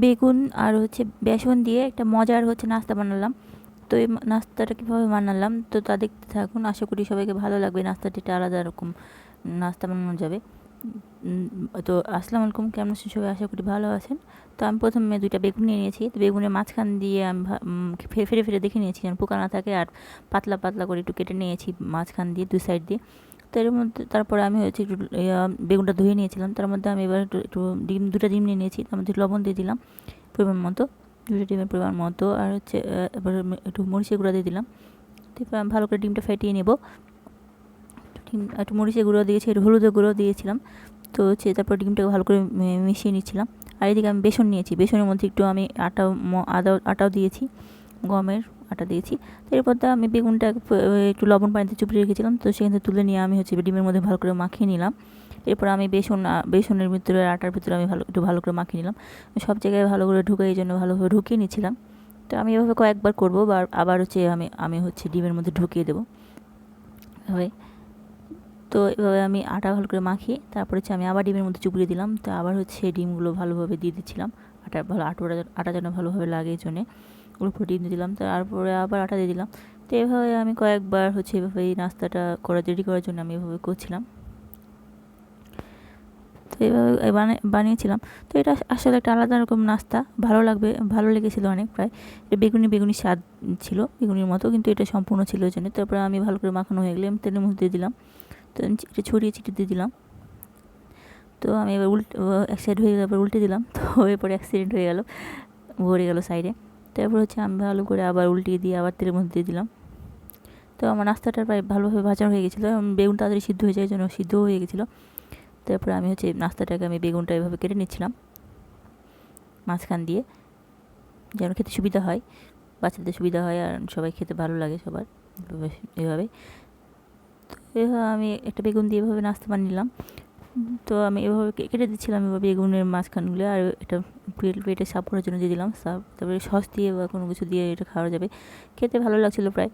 বেগুন আর হচ্ছে বেসন দিয়ে একটা মজার হচ্ছে নাস্তা বানালাম। তো এই নাস্তাটা কীভাবে বানালাম তো তা দেখতে থাকুন, আশা করি সবাইকে ভালো লাগবে। নাস্তাটা একটা আলাদা রকম নাস্তা বানানো যাবে। তো আসসালামু আলাইকুম, কেমন আছেন সবাই? আশা করি ভালো আছেন। তো আমি প্রথমে 2টা বেগুন নিয়ে নিয়েছি। তো বেগুনের মাঝখান দিয়ে আমি ফেরে ফেরে দেখে নিয়েছি যেন পোকা না থাকে, আর পাতলা পাতলা করে একটু কেটে নিয়েছি মাঝখান দিয়ে 2 সাইড দিয়ে। তো এর মধ্যে তারপরে আমি হচ্ছে একটু বেগুনটা ধুয়ে নিয়েছিলাম। তার মধ্যে আমি এবার একটু ডিম, 2টা ডিম নিয়ে নিয়েছি। তার মধ্যে লবণ দিয়ে দিলাম পরিমাণ মতো, 2টা ডিমের পরিমাণ মতো। আর হচ্ছে এবার একটু মরিচের গুঁড়া দিয়ে দিলাম। তারপর আমি ভালো করে ডিমটা ফেটিয়ে নেব। একটু মরিচের গুঁড়ো দিয়েছি, একটু হলুদের গুঁড়ো দিয়েছিলাম। তো হচ্ছে তারপর ডিমটাকে ভালো করে মিশিয়ে নিচ্ছিলাম। আর এদিকে আমি বেসন নিয়েছি, বেসনের মধ্যে একটু আমি আটাও দিয়েছি, গমের আটা দিয়েছি। তো এরপর আমি বেগুনটা একটু লবণ পানিতে চুপিয়ে রেখেছিলাম, তো সেখান থেকে তুলে নিয়ে আমি হচ্ছে ডিমের মধ্যে ভালো করে মাখিয়ে নিলাম। এরপর আমি বেসনের ভিতরে, আটার ভিতরে আমি একটু ভালো করে মাখিয়ে নিলাম। সব জায়গায় ভালো করে ঢুকে, এই জন্য ভালোভাবে ঢুকিয়ে নিচ্ছিলাম। তো আমি এভাবে কয়েকবার করবো, আবার হচ্ছে আমি হচ্ছে ডিমের মধ্যে ঢুকিয়ে দেবো এভাবে। তো এভাবে আমি আটা ভালো করে মাখিয়ে তারপর হচ্ছে আমি আবার ডিমের মধ্যে চুপিয়ে দিলাম। তো আবার হচ্ছে ডিমগুলো ভালোভাবে দিয়ে দিচ্ছিলাম, আটা যেন ভালোভাবে লাগে, এই জন্যে ওর উপরে ডিম দিয়ে দিলাম। তারপরে আবার আটা দিয়ে দিলাম। তো এভাবে আমি কয়েকবার হচ্ছে এভাবে এই নাস্তাটা রেডি করার জন্য আমি এভাবে করছিলাম। তো এভাবে বানিয়েছিলাম। তো এটা আসলে একটা আলাদা রকম নাস্তা, ভালো লেগেছিলো অনেক। প্রায় বেগুনি স্বাদ ছিল, বেগুনির মতো, কিন্তু এটা সম্পূর্ণ ছিল ওই জন্য। তারপরে আমি ভালো করে মাখানো হয়ে গেলে আমি তেলের মধ্যে দিয়ে দিলাম। তো এটা ছড়িয়ে ছিটিয়ে দিয়ে দিলাম। তো আমি এবার এক সাইড হয়ে গেলে উল্টে দিলাম। তো এরপরে অ্যাক্সিডেন্ট হয়ে গেল, ভরে গেল সাইডে। তারপর হচ্ছে আমি ভালো করে আবার উল্টিয়ে দিয়ে আবার তেলের মধ্যে দিয়ে দিলাম। তো আমার নাস্তাটা প্রায় ভালোভাবে ভাজা হয়ে গেছিলো, বেগুন তাড়াতাড়ি সিদ্ধ হয়ে যায়, জন্য সিদ্ধ হয়ে গেছিলো। তারপরে আমি হচ্ছে নাস্তাটাকে বেগুনটা এভাবে কেটে নিচ্ছিলাম মাঝখান দিয়ে, যেন খেতে সুবিধা হয়, বাচ্চাদের সুবিধা হয়, আর সবাই খেতে ভালো লাগে সবার এভাবে। তো এভাবে আমি একটা বেগুন দিয়ে এভাবে নাস্তা বানিয়ে নিলাম। তো আমি এভাবে কেটে দিচ্ছিলাম এভাবে বেগুনের মাঝখানগুলো, আর এটা প্লেটে সার্ভ করার জন্য দিয়ে দিলাম তারপরে সস দিয়ে বা কোনো কিছু দিয়ে এটা খাওয়া যাবে। খেতে ভালো লাগছিলো, প্রায়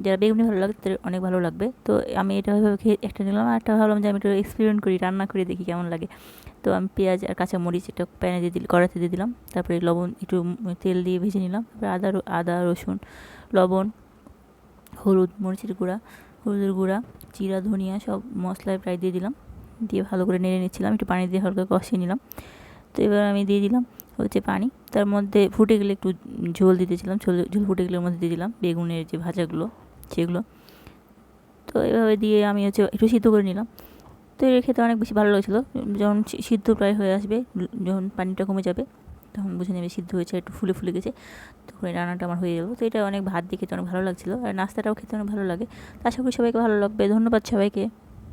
যারা বেগুনি ভালো লাগে তাদের অনেক ভালো লাগবে। তো আমি এটা এভাবে খেয়ে একটা নিলাম, আর একটা ভাবলাম যে আমি একটু এক্সপেরিমেন্ট করি, রান্না করে দেখি কেমন লাগে। তো আমি পেঁয়াজ আর কাঁচামরিচ এটা প্যানে দিয়ে কড়াইতে দিয়ে দিলাম। তারপরে লবণ, একটু তেল দিয়ে ভেজে নিলাম। তারপরে আদা রসুন, লবণ, হলুদের গুঁড়া, জিরা, ধনিয়া সব মশলায় প্রায় দিয়ে দিলাম। দিয়ে ভালো করে নেড়ে নিচ্ছিলাম, একটু পানি দিয়ে হালকা কষিয়ে নিলাম। তো এবার আমি দিয়ে দিলাম হচ্ছে পানি। তার মধ্যে ফুটে গেলে একটু ঝোল দিতেছিলাম, ঝোল ফুটে গেলে মধ্যে দিয়ে দিলাম বেগুনের যে ভাজাগুলো সেগুলো। তো এভাবে দিয়ে আমি হচ্ছে একটু সিদ্ধ করে নিলাম। তো এর খেতে অনেক বেশি ভালো লাগছিলো। যখন সিদ্ধ প্রায় হয়ে আসবে, যখন পানিটা কমে যাবে, তখন বুঝে নেবে সিদ্ধ হয়েছে, একটু ফুলে গেছে, তখন এই রান্নাটা আমার হয়ে গেলো। তো এটা অনেক ভাত দিয়ে খেতে অনেক ভালো লাগছিলো, আর নাস্তাটাও খেতে অনেক ভালো লাগে। তো আশা করি সবাইকে ভালো লাগবে। ধন্যবাদ সবাইকে।